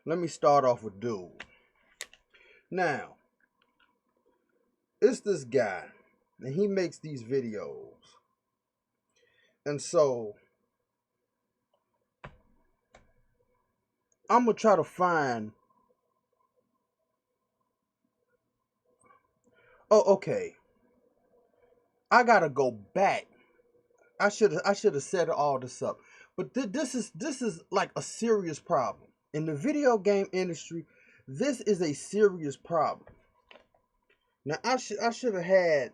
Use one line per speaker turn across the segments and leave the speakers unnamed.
Let me start off with dude. Now, it's this guy, and he makes these videos. And so, I'm going to try to find. Oh, okay. I got to go back. I should have set all this up. But this is like a serious problem. In the video game industry, this is a serious problem. Now, I should have had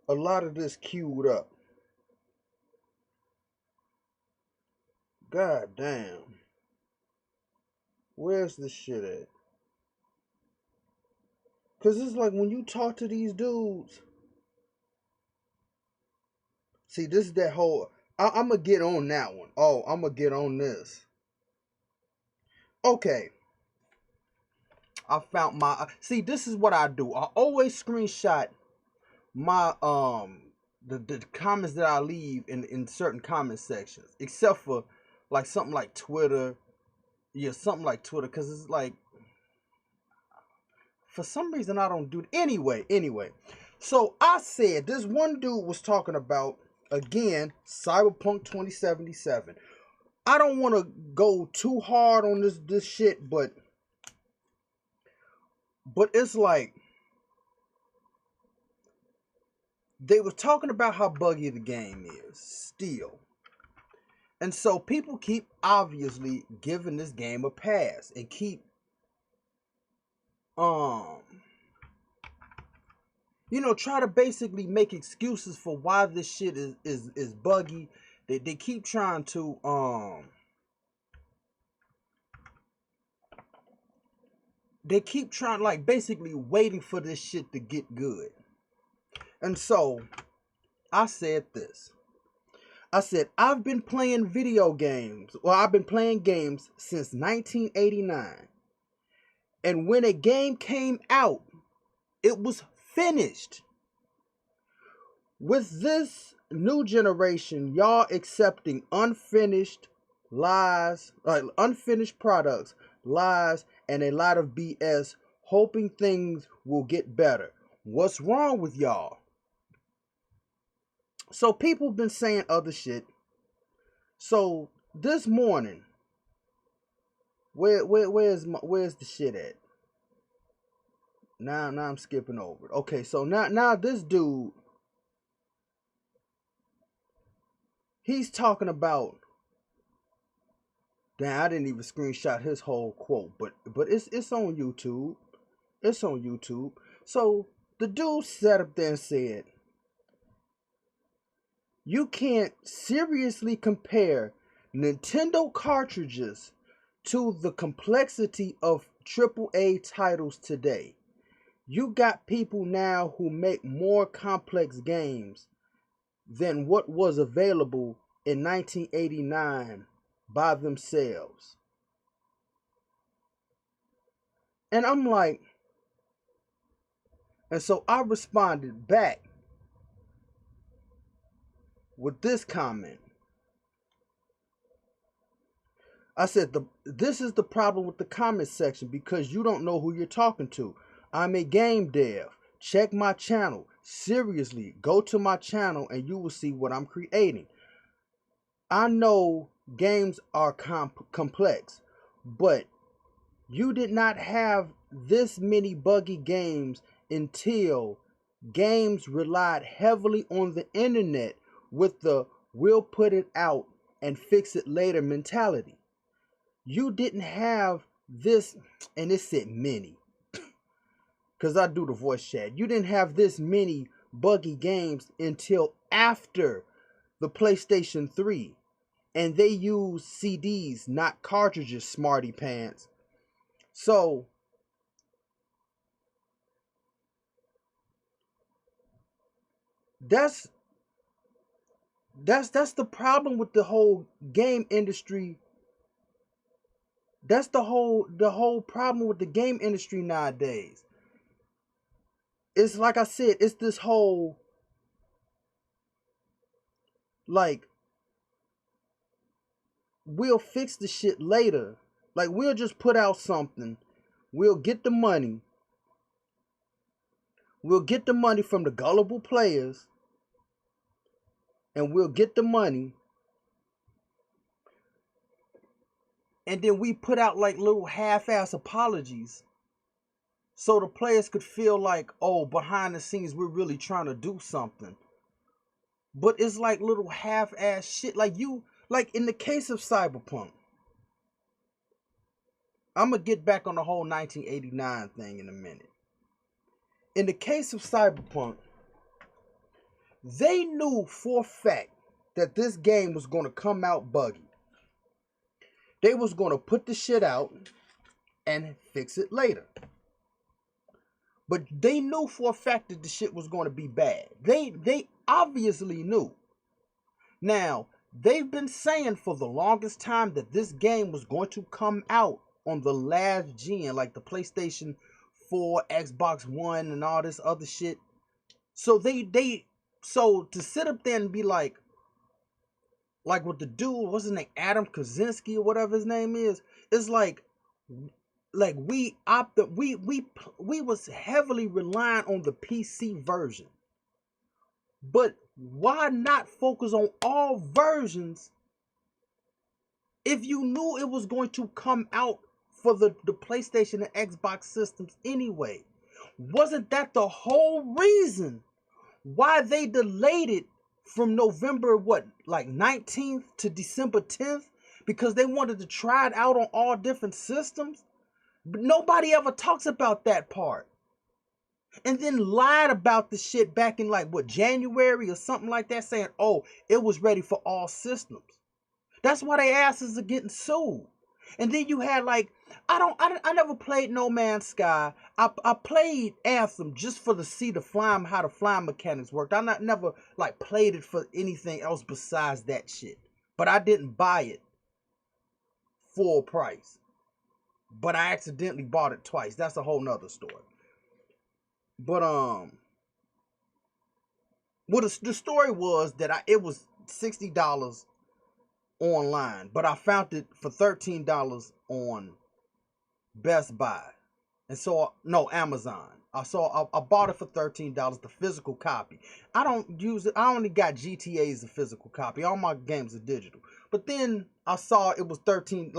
a lot of this queued up. God damn. Where's this shit at? Cause it's like when you talk to these dudes. See, this is that whole. I'm gonna get on that one. Oh, I'm gonna get on this. Okay. I found my. See, this is what I do. I always screenshot my the comments that I leave in certain comment sections, except for like something like Twitter. Yeah, something like Twitter, cause it's like for some reason I don't do it. Anyway. So I said this one dude was talking about again Cyberpunk 2077. I don't want to go too hard on this shit, but it's like they were talking about how buggy the game is still. And so people keep obviously giving this game a pass and keep try to basically make excuses for why this shit is buggy. They keep trying to like basically waiting for this shit to get good. And so I said this. I said I've been playing video games. Well, I've been playing games since 1989. And when a game came out, it was finished. With this new generation, y'all accepting unfinished lies, unfinished products, lies, and a lot of BS, hoping things will get better. What's wrong with y'all? So people been saying other shit. So this morning, where's the shit at? Now I'm skipping over it. Okay, so now this dude, he's talking about. Damn, I didn't even screenshot his whole quote, but it's on YouTube. It's on YouTube. So the dude sat up there and said, "You can't seriously compare Nintendo cartridges to the complexity of AAA titles today. You got people now who make more complex games than what was available in 1989 by themselves." And I'm like, and so I responded back with this comment. I said, this is the problem with the comment section because you don't know who you're talking to. I'm a game dev. Check my channel. Seriously, go to my channel and you will see what I'm creating. I know games are complex, but you did not have this many buggy games until games relied heavily on the internet with the we'll put it out and fix it later mentality. You didn't have this, and it said many, because I do the voice chat. You didn't have this many buggy games until after the PlayStation 3. And they use CDs, not cartridges, smarty pants. So that's the problem with the whole game industry. That's the whole problem with the game industry nowadays. It's like I said, it's this whole like we'll fix the shit later. Like, we'll just put out something. We'll get the money. We'll get the money from the gullible players. And we'll get the money. And then we put out like little half-ass apologies. So the players could feel like, oh, behind the scenes, we're really trying to do something. But it's like little half-ass shit. Like in the case of Cyberpunk. I'm going to get back on the whole 1989 thing in a minute. In the case of Cyberpunk, they knew for a fact that this game was going to come out buggy. They was going to put the shit out and fix it later. But they knew for a fact that the shit was going to be bad. They obviously knew. Now, they've been saying for the longest time that this game was going to come out on the last gen, like the PlayStation 4, Xbox One, and all this other shit. So so to sit up there and be like with the dude, what's his name, Adam Kaczynski or whatever his name is, it's like we was heavily relying on the PC version. But why not focus on all versions if you knew it was going to come out for the PlayStation and Xbox systems anyway? Wasn't that the whole reason why they delayed it from November 19th to December 10th? Because they wanted to try it out on all different systems. But nobody ever talks about that part. And then lied about the shit back in January or something like that, saying, oh, it was ready for all systems. That's why their asses are getting sued. And then you had I never played No Man's Sky. I played Anthem just for to see how the flying mechanics worked. I never played it for anything else besides that shit. But I didn't buy it full price. But I accidentally bought it twice. That's a whole nother story. But the story was that it was $60 online, but I found it for $13 on Best Buy, and so Amazon. I bought it for $13, the physical copy. I don't use it. I only got GTA as a physical copy. All my games are digital. But then I saw it was 13.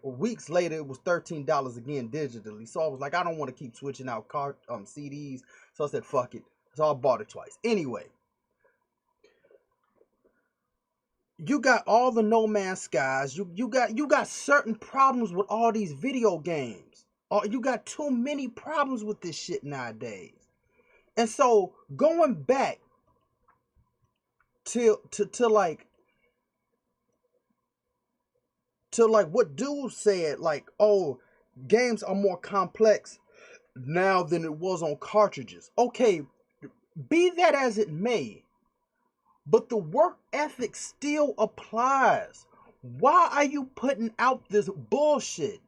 Weeks later, it was $13 again digitally. So I was like, I don't want to keep switching out CDs. So I said, fuck it. So I bought it twice. Anyway, you got all the No Man's Skies. You got certain problems with all these video games. You got too many problems with this shit nowadays. And so going back to what dude said, oh, games are more complex now than it was on cartridges. Okay, be that as it may, but the work ethic still applies. Why are you putting out this bullshit?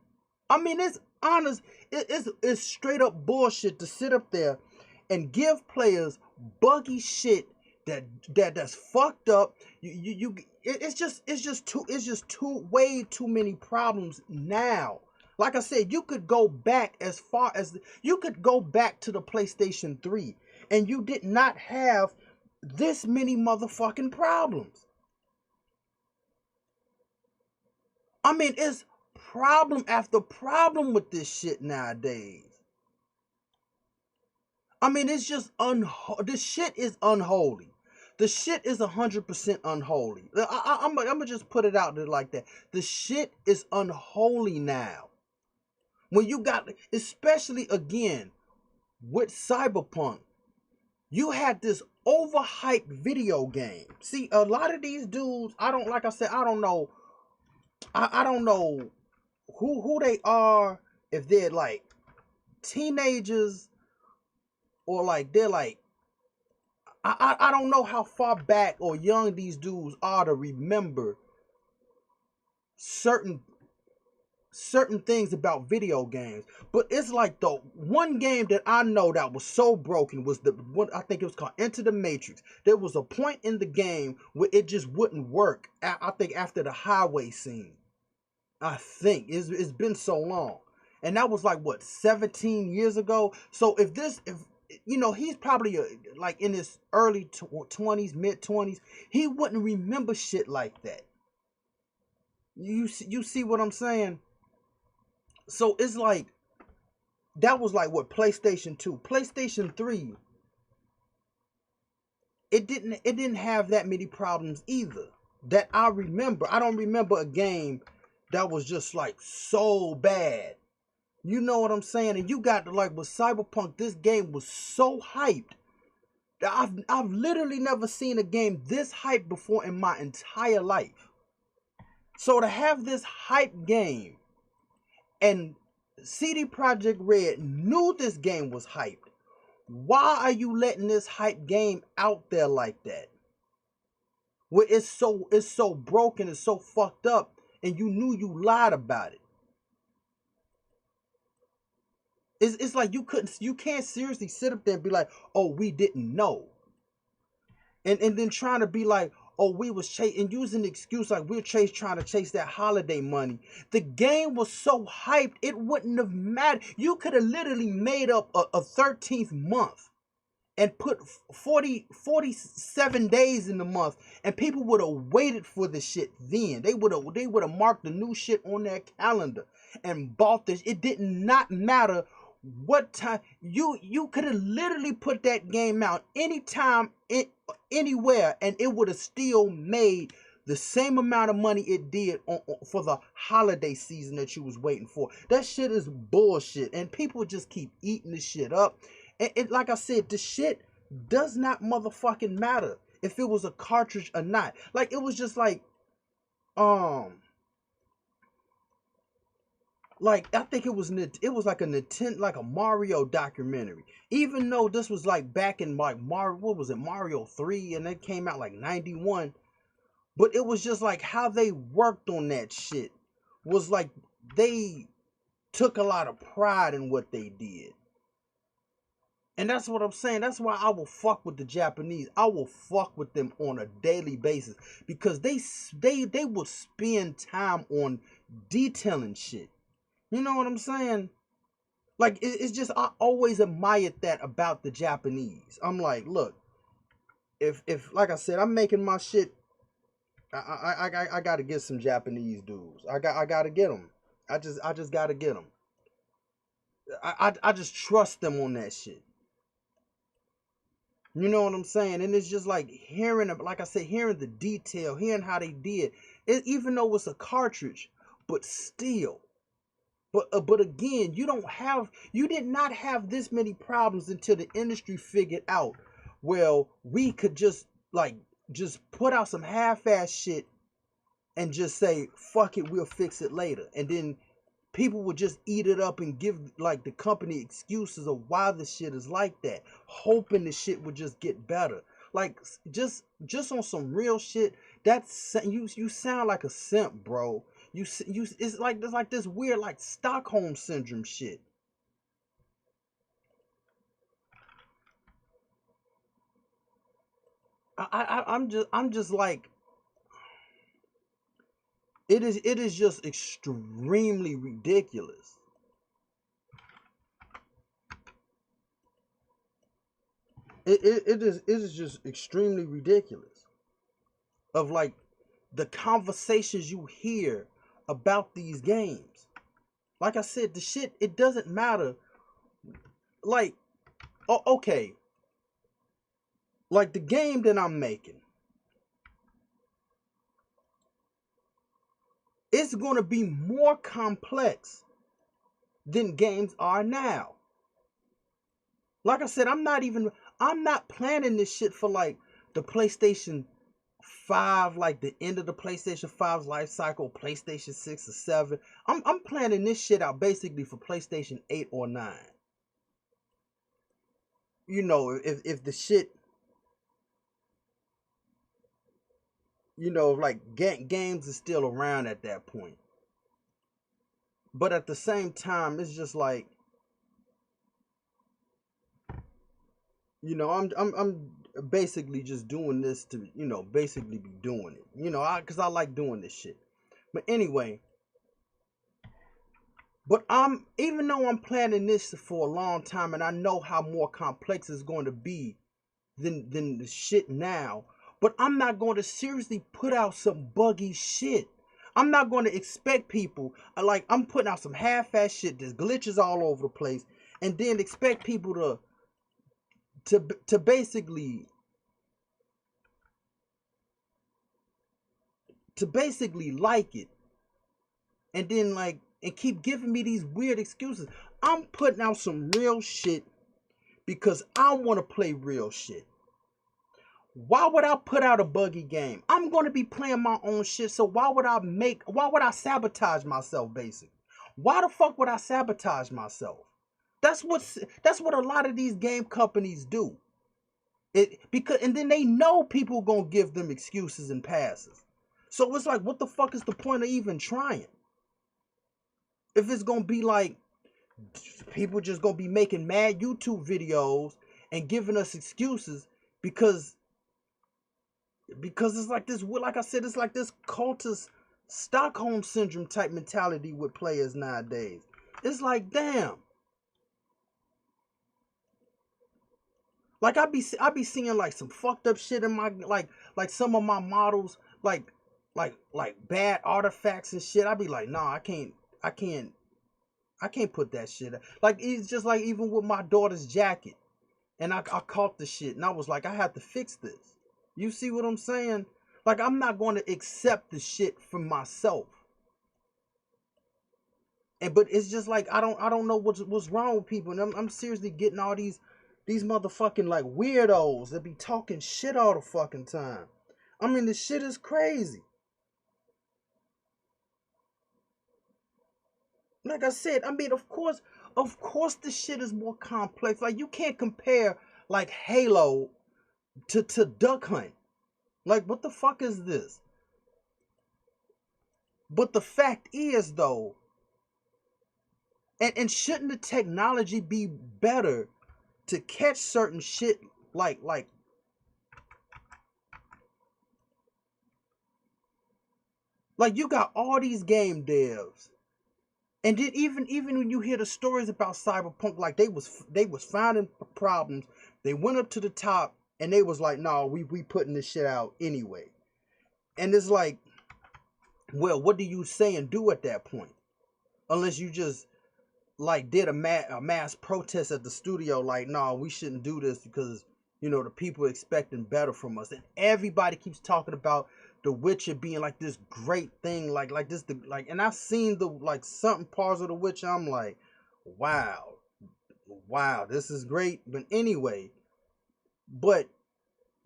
I mean, it's honest. It's straight up bullshit to sit up there and give players buggy shit that's fucked up. It's just way too many problems now. Like I said, you could go back to the PlayStation 3 and you did not have this many motherfucking problems. I mean, it's problem after problem with this shit nowadays. I mean, it's just this shit is unholy. The shit is 100% unholy. I'm gonna just put it out there like that. The shit is unholy now. When you got, especially again with Cyberpunk, you had this overhyped video game. See, a lot of these dudes, I don't know. I don't know who they are, if they're teenagers or they're I don't know how far back or young these dudes are to remember certain things about video games. But it's the one game that I know that was so broken was the one, I think it was called Enter the Matrix. There was a point in the game where it just wouldn't work. I think after the highway scene. I think it's been so long, and that was like what 17 years ago. So if he's probably like in his early 20s, mid 20s, he wouldn't remember shit like that. You see what I'm saying? So it's like that was like what PlayStation 2, PlayStation 3. It didn't have that many problems either that I remember. I don't remember a game that was just like so bad. You know what I'm saying? And you got to like with Cyberpunk, this game was so hyped. I've literally never seen a game this hyped before in my entire life. So to have this hype game and CD Projekt Red knew this game was hyped. Why are you letting this hype game out there like that? Where it's so broken, it's so fucked up, and you knew you lied about it. It's like you can't seriously sit up there and be like, oh, we didn't know. And then trying to be like, oh, we was chasing and using the excuse like we're trying to chase that holiday money. The game was so hyped, it wouldn't have mattered. You could have literally made up a 13th month and put 47 days in the month, and people would have waited for the shit then. They would have marked the new shit on their calendar and bought this. It did not matter what time. You could have literally put that game out anytime, anywhere, and it would have still made the same amount of money it did for the holiday season that you was waiting for. That shit is bullshit, and people just keep eating this shit up. And like I said, the shit does not motherfucking matter if it was a cartridge or not. Like it was just like I think it was like a Nintendo, like a Mario documentary. Even though this was like back in like Mario, what was it, Mario 3, and it came out like 91. But it was just like how they worked on that shit was like they took a lot of pride in what they did. And that's what I'm saying. That's why I will fuck with the Japanese. I will fuck with them on a daily basis because they will spend time on detailing shit. You know what I'm saying? Like it's just I always admired that about the Japanese. I'm like, look, if like I said, I'm making my shit. I gotta get some Japanese dudes. I gotta get them. I just gotta get them. I just trust them on that shit. You know what I'm saying? And it's just like hearing, like I said, hearing the detail, hearing how they did it, even though it's a cartridge, but still. But again, you did not have this many problems until the industry figured out, well, we could just put out some half-ass shit and just say, fuck it, we'll fix it later. And then people would just eat it up and give like the company excuses of why the shit is like that, hoping the shit would just get better. Like just on some real shit. That's you sound like a simp, bro. It's like this weird like Stockholm syndrome shit. I'm just like it is just extremely ridiculous. It is just extremely ridiculous of like the conversations you hear about these games. Like I said, the shit, it doesn't matter. Like, okay, like the game that I'm making, it's gonna be more complex than games are now. Like I said, I'm not planning this shit for like the PlayStation 5, like the end of the PlayStation 5's life cycle, PlayStation 6 or 7. I'm planning this shit out basically for PlayStation 8 or 9. You know, if the shit, like games is still around at that point. But at the same time, it's just like, I'm basically just doing this to, basically be doing it. Because I like doing this shit. But anyway, But even though I'm planning this for a long time and I know how more complex it's going to be than the shit now, but I'm not going to seriously put out some buggy shit. I'm not going to expect people like I'm putting out some half-ass shit. There's glitches all over the place, and then expect people to basically like it, and then like and keep giving me these weird excuses. I'm putting out some real shit because I want to play real shit. Why would I put out a buggy game? I'm going to be playing my own shit, so why would I sabotage myself basically? Why the fuck would I sabotage myself? That's what a lot of these game companies do. Because and then they know people going to give them excuses and passes. So it's like, what the fuck is the point of even trying? If it's going to be like people just going to be making mad YouTube videos and giving us excuses because it's like this, like I said, it's like this cultist Stockholm syndrome type mentality with players nowadays. It's like, damn. Like I be seeing like some fucked up shit in my like some of my models like bad artifacts and shit. I be like, nah, I can't put that shit. Like it's just like even with my daughter's jacket, and I caught the shit, and I was like, I have to fix this. You see what I'm saying? Like I'm not going to accept the shit from myself. And but it's just like I don't know what's wrong with people, and I'm seriously getting all these motherfucking like weirdos that be talking shit all the fucking time. I mean, the shit is crazy. Like I said, I mean, of course, the shit is more complex. Like you can't compare like Halo to Duck Hunt. Like what the fuck is this? But the fact is though, and shouldn't the technology be better to catch certain shit like you got all these game devs, and then even when you hear the stories about Cyberpunk, like they was finding problems, they went up to the top and they was like, no, we putting this shit out anyway. And it's like, well, what do you say and do at that point? Unless you just like did a mass protest at the studio, like, no, we shouldn't do this because the people expecting better from us, and everybody keeps talking about The Witcher being like this great thing, like this, and I've seen the like something parts of The Witcher. I'm like, wow, wow, this is great. But anyway, but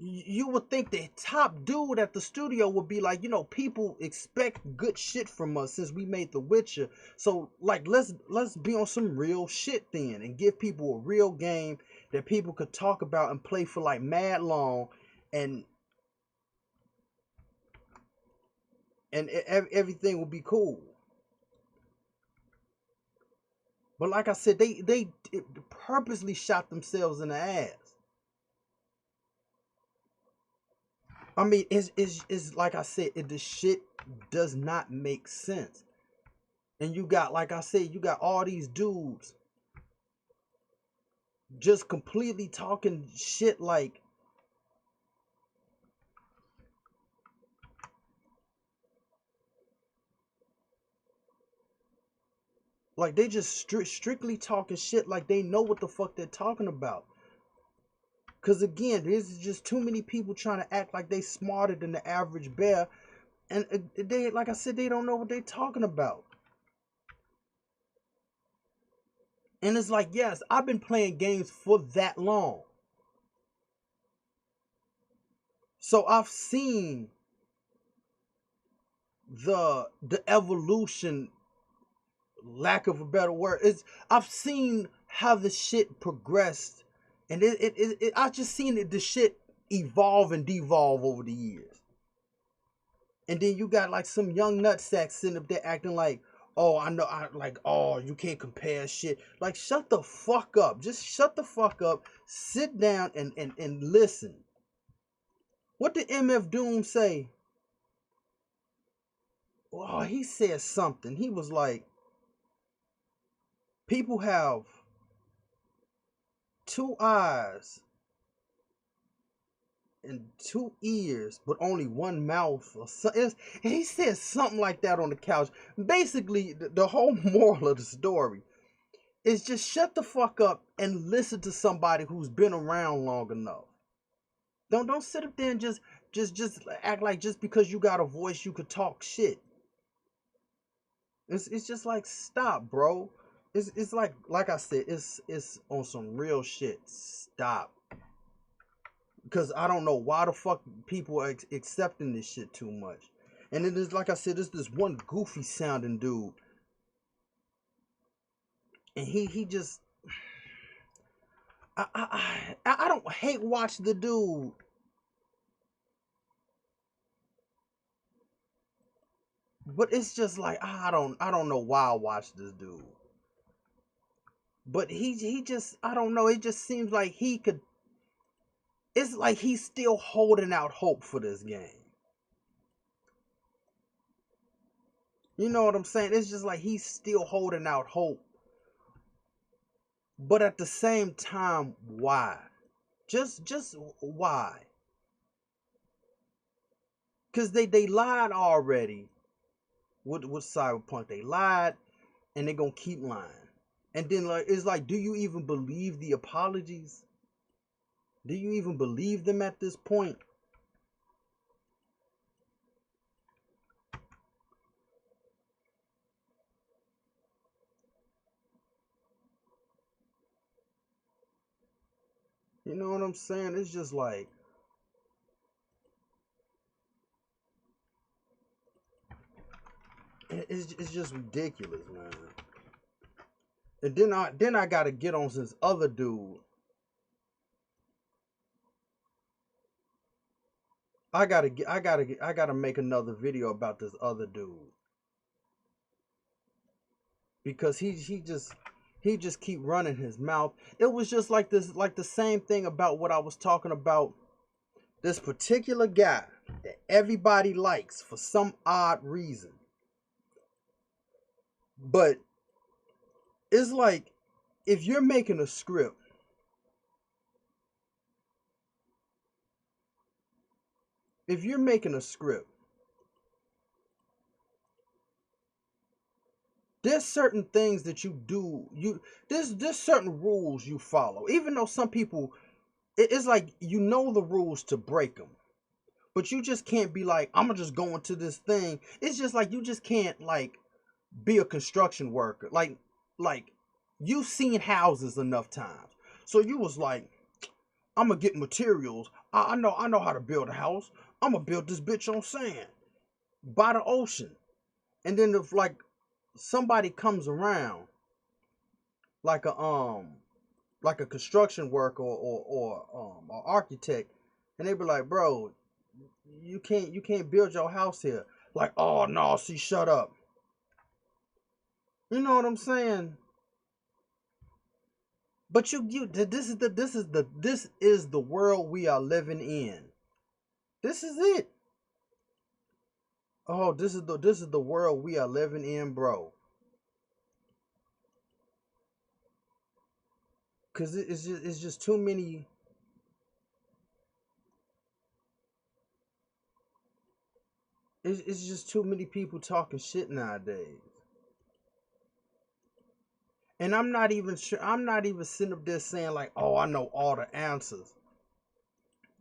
you would think the top dude at the studio would be like, people expect good shit from us since we made The Witcher. So like let's be on some real shit then and give people a real game that people could talk about and play for like mad long, and everything will be cool. But like I said, they purposely shot themselves in the ass. I mean, it's like I said, the shit does not make sense. And you got, like I said, you got all these dudes just completely talking shit like they just strictly talking shit like they know what the fuck they're talking about. Cause again, there's just too many people trying to act like they smarter than the average bear, and they, like I said, they don't know what they're talking about. And it's like, yes, I've been playing games for that long, so I've seen the evolution, lack of a better word, is I've seen how the shit progressed, and I just seen the shit evolve and devolve over the years. And then you got like some young nutsack sitting up there acting like, oh, I know, I like, oh, you can't compare shit. Like, shut the fuck up. Just shut the fuck up. Sit down and listen. What did MF Doom say? Oh, he said something. He was like, People have two eyes and two ears, but only one mouth. Or so, he said something like that on the couch. Basically, the whole moral of the story is just shut the fuck up and listen to somebody who's been around long enough. Don't sit up there and just act like just because you got a voice you could talk shit. It's just like, stop, bro. It's like I said, it's on some real shit. Stop. Because I don't know why the fuck people are accepting this shit too much. And it is, like I said, it's this one goofy sounding dude. And he just, I don't hate watch the dude. But it's just like, I don't know why I watch this dude. But he just, I don't know, it just seems like he could, it's like he's still holding out hope for this game. You know what I'm saying? It's just like he's still holding out hope. But at the same time, why? Just why? Cause they lied already with Cyberpunk. They lied and they're gonna keep lying. And then like it's like, do you even believe the apologies? Do you even believe them at this point? You know what I'm saying? It's just like, it's just ridiculous, man. And then I gotta get on this other dude. I gotta make another video about this other dude because he just keep running his mouth. It was just like this, like the same thing about what I was talking about. This particular guy that everybody likes for some odd reason, but it's like if you're making a script, if you're making a script, there's certain things that you do. There's certain rules you follow. Even though some people, it's like you know the rules to break them, but you just can't be like, I'm gonna just go into this thing. It's just like you just can't like be a construction worker. Like you've seen houses enough times, so you was like, I'm gonna get materials. I know how to build a house. I'm gonna build this bitch on sand by the ocean, and then if like somebody comes around like a construction worker or an architect, and they be like, bro, you can't build your house here. Like, oh no, see, shut up. You know what I'm saying? But this is the world we are living in. This is it. Oh, this is the world we are living in, bro. Cause it's just too many. It's just too many people talking shit nowadays. And I'm not even sure. I'm not even sitting up there saying like, "Oh, I know all the answers."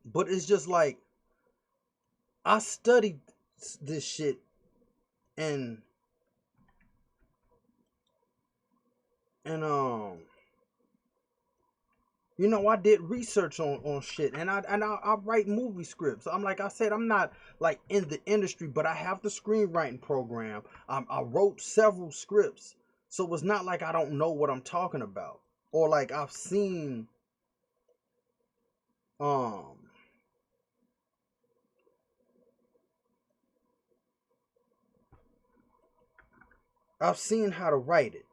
But it's just like I studied this shit, and and you know, I did research on shit, and I write movie scripts. I'm like I said, I'm not like in the industry, but I have the screenwriting program. I wrote several scripts, so it's not like I don't know what I'm talking about, or like um I've seen how to write it.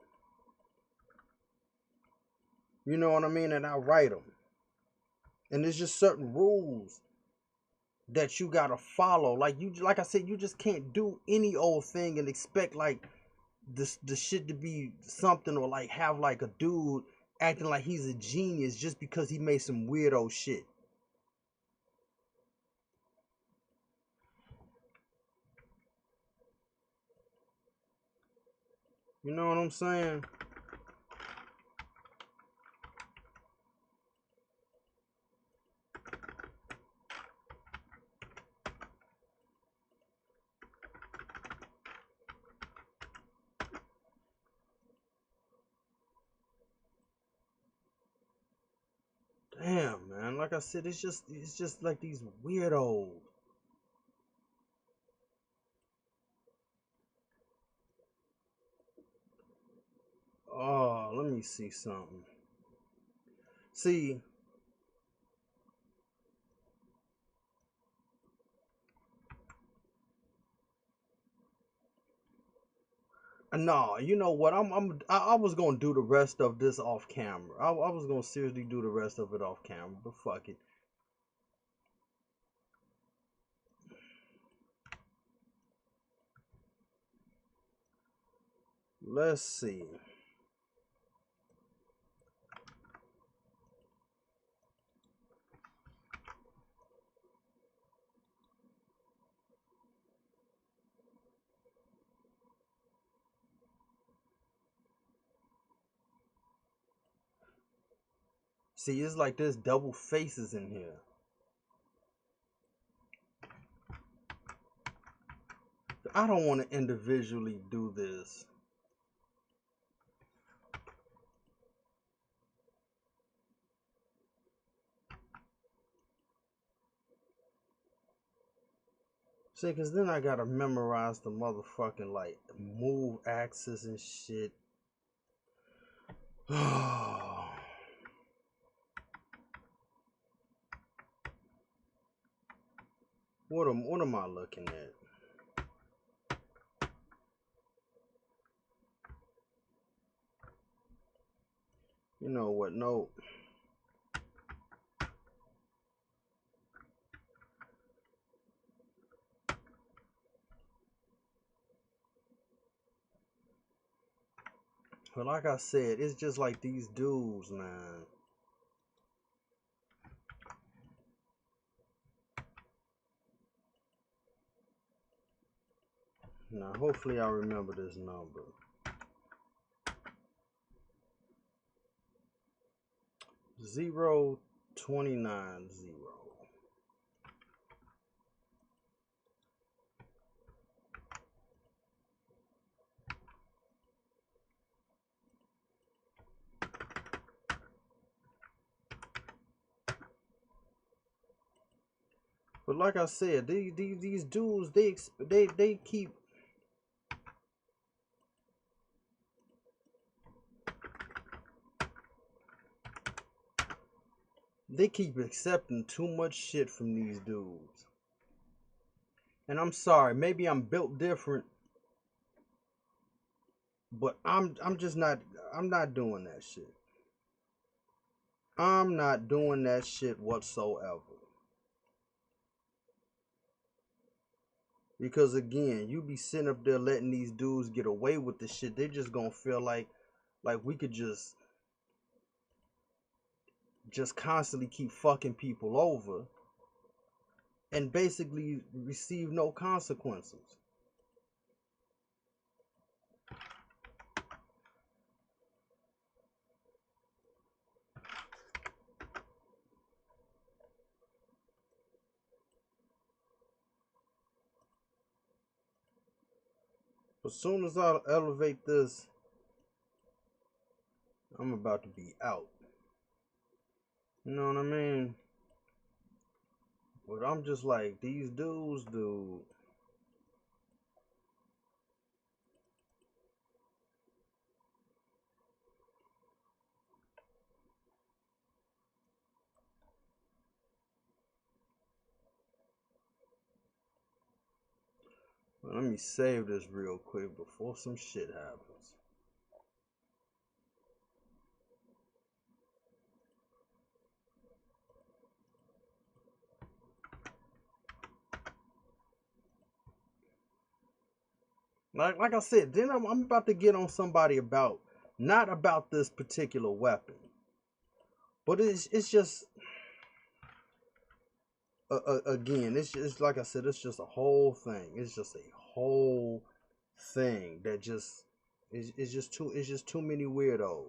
You know what I mean? And I write them, and there's just certain rules that you gotta follow. Like I said, you just can't do any old thing and expect like the shit to be something, or like have like a dude acting like he's a genius just because he made some weirdo shit. You know what I'm saying? Damn, man. Like I said, it's just like these weirdos. Oh, let me see something. See, no, you know what? I was gonna do the rest of this off camera. I was gonna seriously do the rest of it off camera, but fuck it. Let's see. See, it's like there's double faces in here. I don't want to individually do this. See, cause then I gotta memorize the motherfucking like move axis and shit. What am I looking at? You know what? No. But like I said, it's just like these dudes, man. Now, hopefully, I remember this number. 0290. But like I said, these dudes, they keep accepting too much shit from these dudes. And I'm sorry, maybe I'm built different, but I'm just not, I'm not doing that shit. I'm not doing that shit whatsoever. Because again, you be sitting up there letting these dudes get away with the shit. They just gonna feel like we could just constantly keep fucking people over and basically receive no consequences. As soon as I elevate this, I'm about to be out. You know what I mean? But I'm just like, these dudes, dude. Let me save this real quick before some shit happens. Like I said, then I'm about to get on somebody about not about this particular weapon, but it's just again, it's just like I said, it's just a whole thing. It's just a whole thing that just it's just too many weirdos.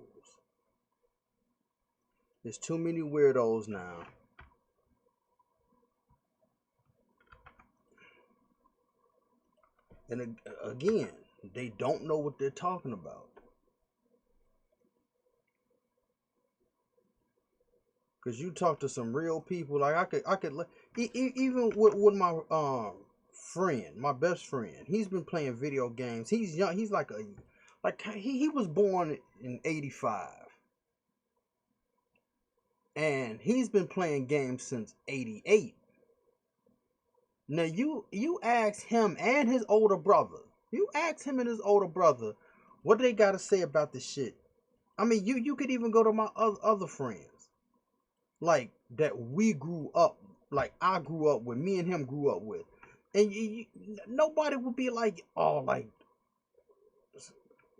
There's too many weirdos now. And again, they don't know what they're talking about. Cause you talk to some real people, like I could, even with my friend, my best friend. He's been playing video games. He's young. He's like he was born in '85, and he's been playing games since '88. Now you ask him and his older brother. You ask him and his older brother what they got to say about this shit. I mean, you could even go to my other friends, like that we grew up, like I grew up with, me and him grew up with, and nobody would be like, oh, like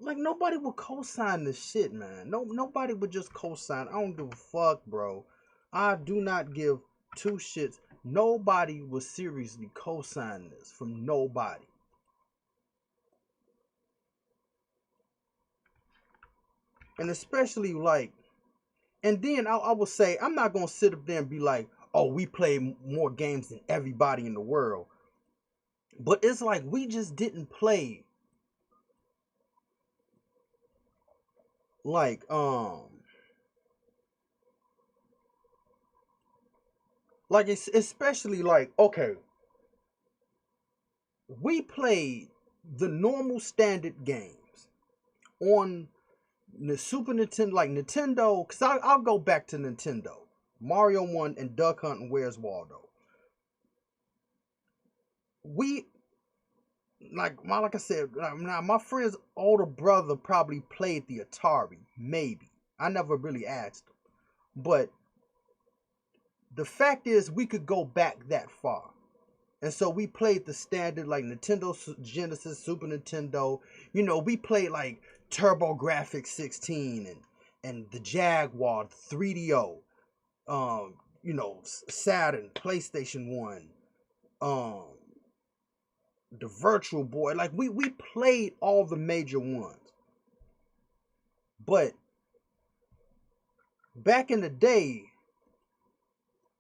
nobody would co-sign this shit, man. Nobody would just co-sign. I don't give a fuck, bro. I do not give two shits. Nobody would seriously co-sign this from nobody. And especially like, and then I would say, I'm not gonna sit up there and be like, oh, we play more games than everybody in the world. But it's like we just didn't play like it's especially like, okay, we played the normal standard games on the Super Nintendo, like Nintendo, because I'll go back to Nintendo. Mario 1 and Duck Hunt and Where's Waldo. We, like I said, now my friend's older brother probably played the Atari, maybe. I never really asked him. But the fact is, we could go back that far. And so we played the standard, like Nintendo Genesis, Super Nintendo. You know, we played like TurboGrafx 16 and the Jaguar, 3DO, you know, Saturn, PlayStation 1, um, the Virtual Boy. Like we played all the major ones. But back in the day,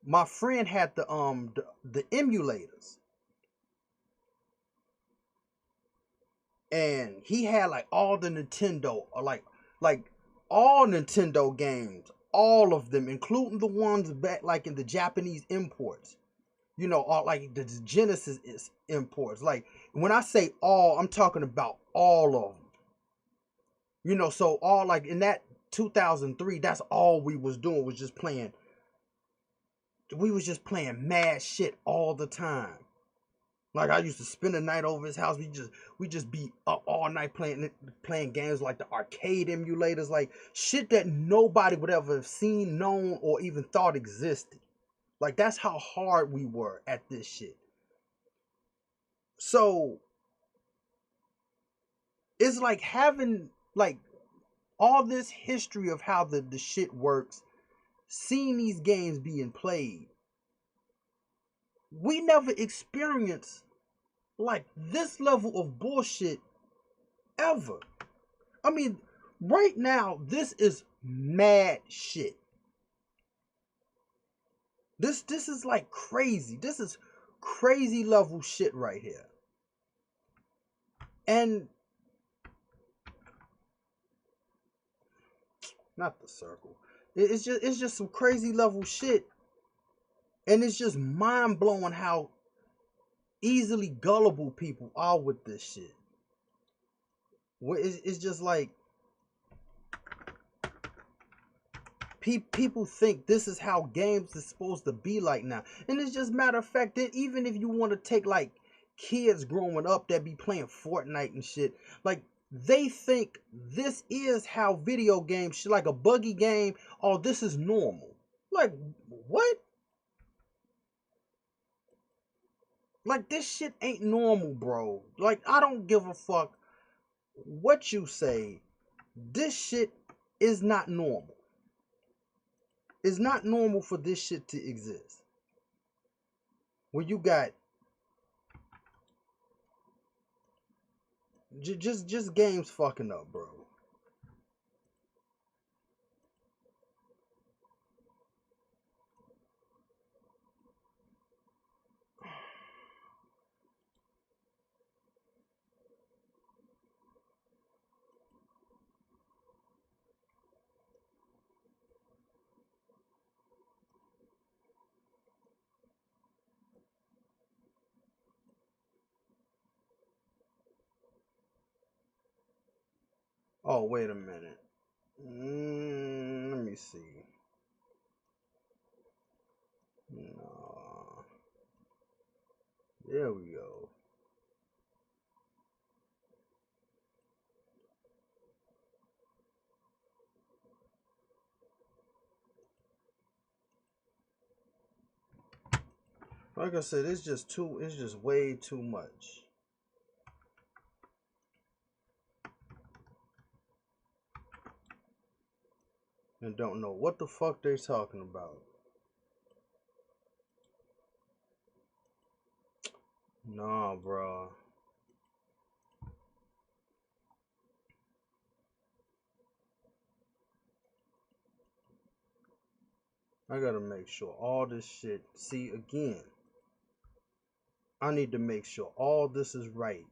my friend had the emulators. And he had like all the Nintendo, or like all Nintendo games, all of them, including the ones back like in the Japanese imports. You know, all like the Genesis imports. Like when I say all, I'm talking about all of them. You know, so all like in that 2003, that's all we was doing was just playing. We was just playing mad shit all the time. Like I used to spend the night over his house. We just be up all night playing games like the arcade emulators, like shit that nobody would ever have seen, known, or even thought existed. Like that's how hard we were at this shit. So it's like having like all this history of how the shit works, seeing these games being played. We never experienced like this level of bullshit ever. I mean, right now, this is mad shit. This is like crazy. This is crazy level shit right here. And not the circle. It's just some crazy level shit. And it's just mind blowing how easily gullible people are with this shit. It's just like people think this is how games is supposed to be like now. And it's just matter of fact that even if you want to take like kids growing up that be playing Fortnite and shit, like they think this is how video games shit, like a Buggy game, oh, this is normal. Like what? Like this shit ain't normal, bro. Like I don't give a fuck what you say, this shit is not normal. It's not normal for this shit to exist. When you got just games fucking up, bro. Oh, wait a minute. Let me see. No. There we go. Like I said, it's just way too much. And don't know what the fuck they talking about. Nah, bro. I gotta make sure all this shit. See, again, I need to make sure all this is right.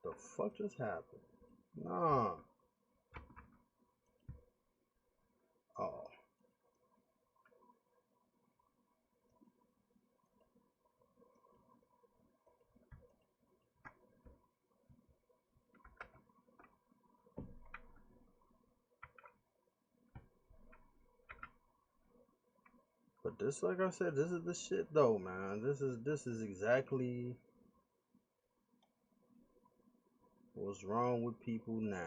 The fuck just happened? Nah. Oh. But this, like I said, this is the shit though, man. This is exactly what's wrong with people now.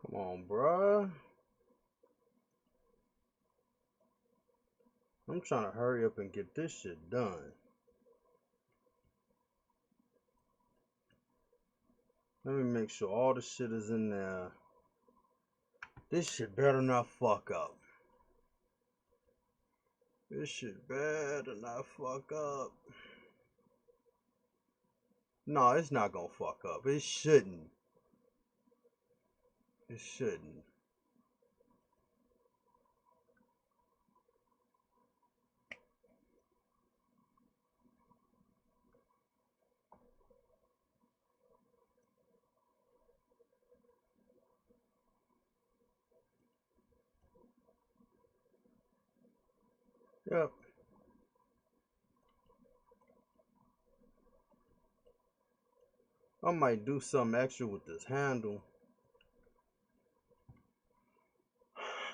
Come on, bruh. I'm trying to hurry up and get this shit done. Let me make sure all the shit is in there. This shit better not fuck up. This shit better not fuck up. No, it's not gonna fuck up. It shouldn't. It shouldn't. Yep. I might do something extra with this handle.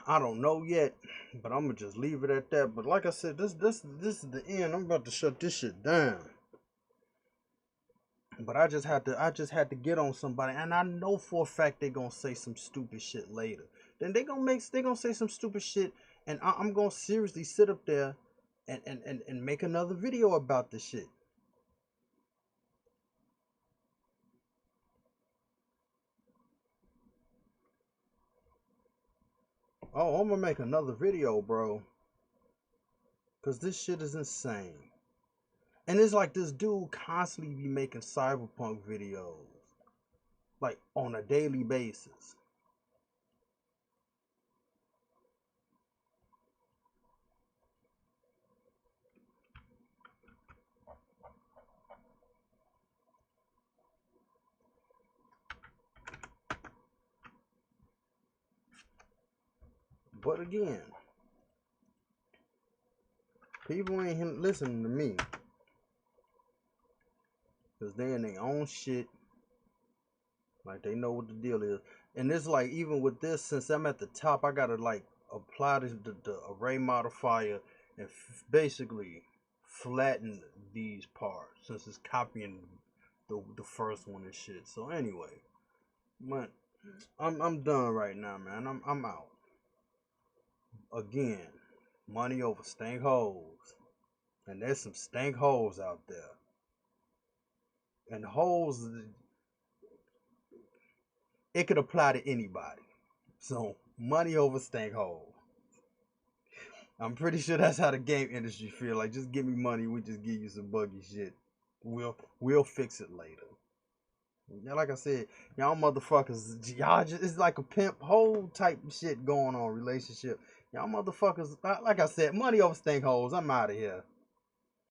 I don't know yet, but I'm gonna just leave it at that. But like I said, this is the end. I'm about to shut this shit down. But I just had to get on somebody, and I know for a fact they're gonna say some stupid shit later. Then they gonna say some stupid shit, and I'm gonna seriously sit up there and make another video about this shit. Oh, I'm gonna make another video, bro. Cause this shit is insane. And it's like this dude constantly be making cyberpunk videos. Like on a daily basis. But again, people ain't listening to me. Cause they in their own shit. Like they know what the deal is. And it's like even with this, since I'm at the top, I gotta like apply the array modifier and basically flatten these parts since it's copying the first one and shit. So anyway, man, I'm done right now, man. I'm out. Again, money over stank holes, and there's some stank holes out there, and holes it could apply to anybody. So money over stank hole. I'm pretty sure that's how the game industry feel. Like, just give me money, we just give you some buggy shit. We'll fix it later. Yeah, like I said, y'all motherfuckers, y'all just it's like a pimp hole type shit going on relationship. Y'all motherfuckers, like I said, money over stank holes. I'm out of here.